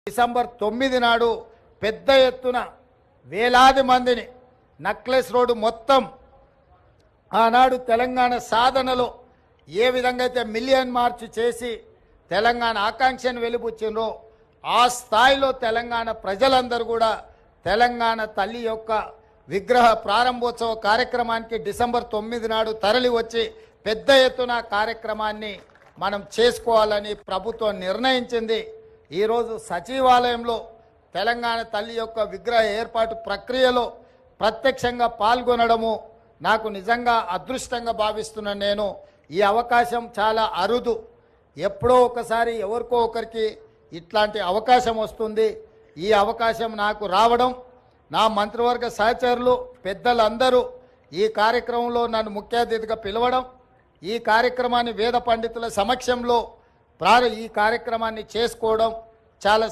December 9 నాడు పెద్ద ఎత్తున వేలాది మందిని నక్లెస్ రోడ్డు మొత్తం ఆనాడు తెలంగాణ సాధనలో ఏ విధంగా అయితే మిలియన్ మార్చ్ చేసి తెలంగాణ ఆకాంక్షను వెలిబుచ్చినో ఆ స్థాయిలో తెలంగాణ ప్రజలందరూ కూడా తెలంగాణ తల్లి యొక్క విగ్రహ ప్రారంభోత్సవ కార్యక్రమానికి డిసెంబర్ 9 నాడు తరలి వచ్చి పెద్ద ఎత్తున కార్యక్రమాన్ని మనం చేసుకోవాలని ప్రభుత్వం నిర్ణయించింది. ఈరోజు సచివాలయంలో తెలంగాణ తల్లి యొక్క విగ్రహ ఏర్పాటు ప్రక్రియలో ప్రత్యక్షంగా పాల్గొనడము నాకు నిజంగా అదృష్టంగా భావిస్తున్నాను. నేను ఈ అవకాశం చాలా అరుదు, ఎప్పుడో ఒకసారి ఎవరికో ఒకరికి ఇట్లాంటి అవకాశం వస్తుంది. ఈ అవకాశం నాకు రావడం, నా మంత్రివర్గ సహచరులు పెద్దలందరూ ఈ కార్యక్రమంలో నన్ను ముఖ్య అతిథిగా పిలవడం, ఈ కార్యక్రమాన్ని వేద పండితుల సమక్షంలో ఈ కార్యక్రమాన్ని చేసుకోవడం చాలా